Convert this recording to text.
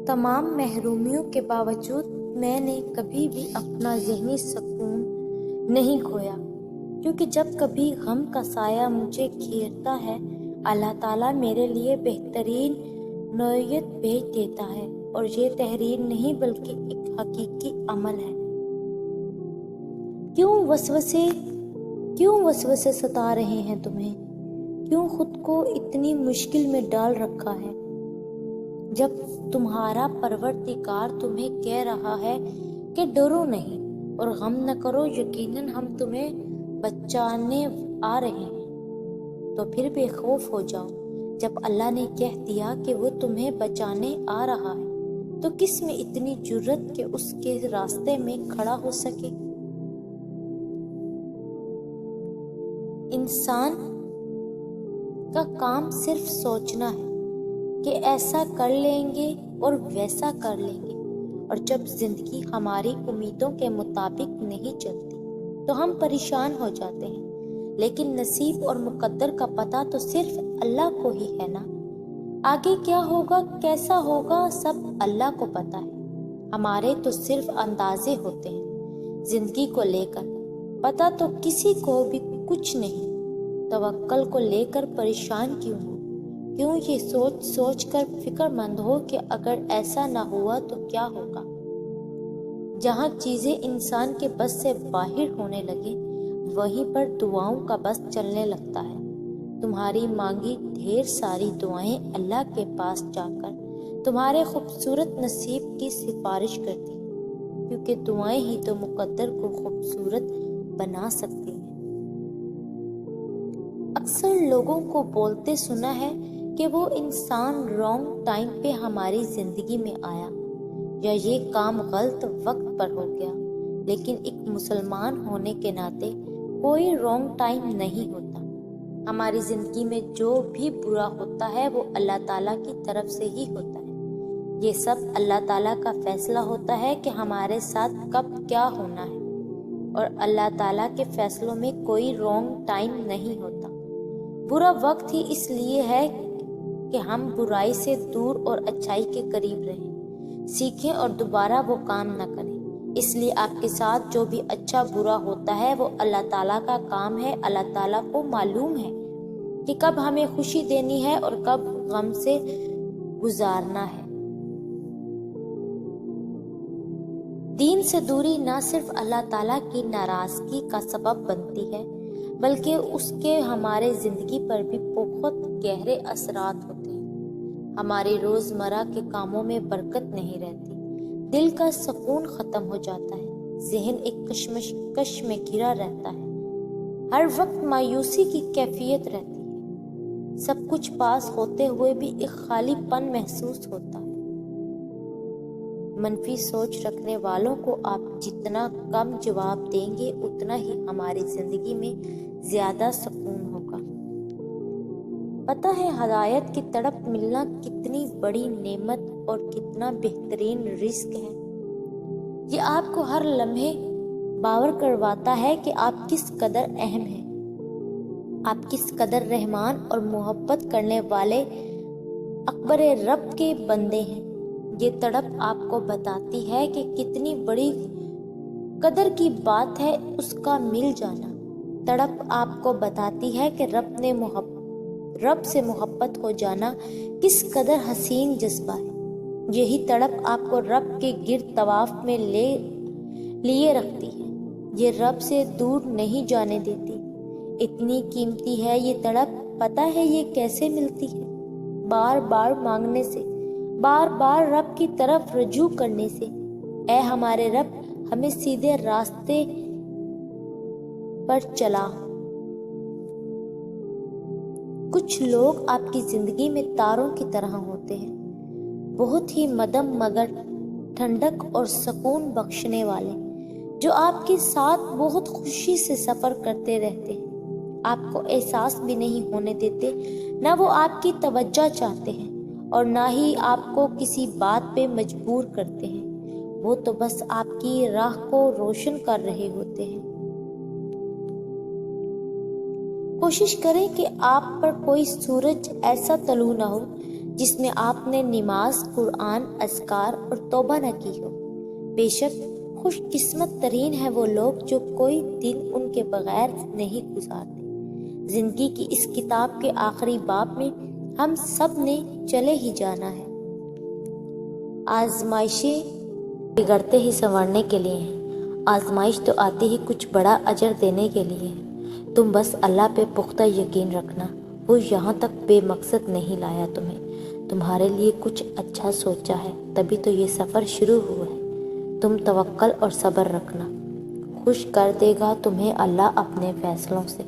تمام محرومیوں کے باوجود میں نے کبھی بھی اپنا ذہنی سکون نہیں کھویا، کیونکہ جب کبھی غم کا سایہ مجھے گھیرتا ہے، اللہ تعالیٰ میرے لیے بہترین نوعیت بھیج دیتا ہے، اور یہ تحریر نہیں بلکہ ایک حقیقی عمل ہے۔ کیوں وسوسے ستا رہے ہیں تمہیں؟ کیوں خود کو اتنی مشکل میں ڈال رکھا ہے؟ جب تمہارا پروردگار تمہیں کہہ رہا ہے کہ ڈرو نہیں اور غم نہ کرو، یقیناً ہم تمہیں بچانے آ رہے ہیں، تو پھر بے خوف ہو جاؤ۔ جب اللہ نے کہہ دیا کہ وہ تمہیں بچانے آ رہا ہے، تو کس میں اتنی جرأت کہ اس کے راستے میں کھڑا ہو سکے؟ انسان کا کام صرف سوچنا ہے کہ ایسا کر لیں گے اور ویسا کر لیں گے، اور جب زندگی ہماری امیدوں کے مطابق نہیں چلتی تو ہم پریشان ہو جاتے ہیں، لیکن نصیب اور مقدر کا پتہ تو صرف اللہ کو ہی ہے نا۔ آگے کیا ہوگا، کیسا ہوگا، سب اللہ کو پتہ ہے، ہمارے تو صرف اندازے ہوتے ہیں۔ زندگی کو لے کر پتہ تو کسی کو بھی کچھ نہیں، توکل کو لے کر پریشان کیوں ہو؟ کیوں یہ سوچ کر فکر مند ہو کہ اگر ایسا نہ ہوا تو کیا ہوگا؟ جہاں چیزیں انسان کے بس سے باہر ہونے لگیں، وہیں پر دعاؤں کا بس چلنے لگتا ہے۔ تمہاری مانگی ڈھیر ساری دعائیں اللہ کے پاس جا کر تمہارے خوبصورت نصیب کی سفارش کرتی ہیں، کیونکہ دعائیں ہی تو مقدر کو خوبصورت بنا سکتی ہیں۔ اکثر لوگوں کو بولتے سنا ہے کہ وہ انسان رانگ ٹائم پہ ہماری زندگی میں آیا، یا یہ کام غلط وقت پر ہو گیا، لیکن ایک مسلمان ہونے کے ناطے کوئی رانگ ٹائم نہیں ہوتا۔ ہماری زندگی میں جو بھی برا ہوتا ہے وہ اللہ تعالیٰ کی طرف سے ہی ہوتا ہے۔ یہ سب اللہ تعالیٰ کا فیصلہ ہوتا ہے کہ ہمارے ساتھ کب کیا ہونا ہے، اور اللہ تعالیٰ کے فیصلوں میں کوئی رانگ ٹائم نہیں ہوتا۔ برا وقت ہی اس لیے ہے کہ ہم برائی سے دور اور اچھائی کے قریب رہیں، سیکھیں اور دوبارہ وہ کام نہ کریں۔ اس لیے آپ کے ساتھ جو بھی اچھا برا ہوتا ہے وہ اللہ تعالیٰ کا کام ہے۔ اللہ تعالیٰ کو معلوم ہے کہ کب ہمیں خوشی دینی ہے اور کب غم سے گزارنا ہے۔ دین سے دوری نہ صرف اللہ تعالیٰ کی ناراضگی کا سبب بنتی ہے، بلکہ اس کے ہمارے زندگی پر بھی بہت گہرے اثرات ہوتے ہیں۔ ہمارے روزمرہ کے کاموں میں برکت نہیں رہتی، دل کا سکون ختم ہو جاتا ہے، ذہن ایک کشمکش میں گھرا رہتا ہے، ہر وقت مایوسی کی کیفیت رہتی ہے، سب کچھ پاس ہوتے ہوئے بھی ایک خالی پن محسوس ہوتا ہے۔ منفی سوچ رکھنے والوں کو آپ جتنا کم جواب دیں گے، اتنا ہی ہماری زندگی میں زیادہ سکون ہوگا۔ پتہ ہے ہدایت کی تڑپ ملنا کتنی بڑی نعمت اور کتنا بہترین رزق ہے۔ یہ آپ کو ہر لمحے باور کرواتا ہے کہ آپ کس قدر اہم ہیں، آپ کس قدر رحمان اور محبت کرنے والے اکبر رب کے بندے ہیں۔ یہ تڑپ آپ کو بتاتی ہے کہ کتنی بڑی قدر کی بات ہے اس کا مل جانا۔ تڑپ آپ کو بتاتی ہے کہ رب سے محبت ہو جانا کس قدر حسین جذبہ ہے۔ یہی تڑپ آپ کو رب کے گرد طواف میں لیے رکھتی ہے، یہ رب سے دور نہیں جانے دیتی۔ اتنی قیمتی ہے یہ تڑپ۔ پتہ ہے یہ کیسے ملتی ہے؟ بار بار مانگنے سے، بار بار رب کی طرف رجوع کرنے سے۔ اے ہمارے رب، ہمیں سیدھے راستے پر چلا۔ کچھ لوگ آپ کی زندگی میں تاروں کی طرح ہوتے ہیں، بہت ہی مدھم مگر ٹھنڈک اور سکون بخشنے والے، جو آپ کے ساتھ بہت خوشی سے سفر کرتے رہتے ہیں، آپ کو احساس بھی نہیں ہونے دیتے، نہ وہ آپ کی توجہ چاہتے ہیں اور نہ ہی آپ کو کسی بات پہ مجبور کرتے ہیں، وہ تو بس آپ کی راہ کو روشن کر رہے ہوتے ہیں۔ کوشش کریں کہ آپ پر کوئی سورج ایسا طلوع نہ ہو جس میں آپ نے نماز، قرآن، اذکار اور توبہ نہ کی ہو۔ بے شک خوش قسمت ترین ہے وہ لوگ جو کوئی دن ان کے بغیر نہیں گزارتے۔ زندگی کی اس کتاب کے آخری باب میں ہم سب نے چلے ہی جانا ہے۔ آزمائشیں بگڑتے ہی سنورنے کے لیے ہیں۔ آزمائش تو آتی ہی کچھ بڑا اجر دینے کے لیے ہے۔ تم بس اللہ پہ پختہ یقین رکھنا، وہ یہاں تک بے مقصد نہیں لایا تمہیں، تمہارے لیے کچھ اچھا سوچا ہے، تبھی تو یہ سفر شروع ہوا ہے۔ تم توکل اور صبر رکھنا، خوش کر دے گا تمہیں اللہ اپنے فیصلوں سے۔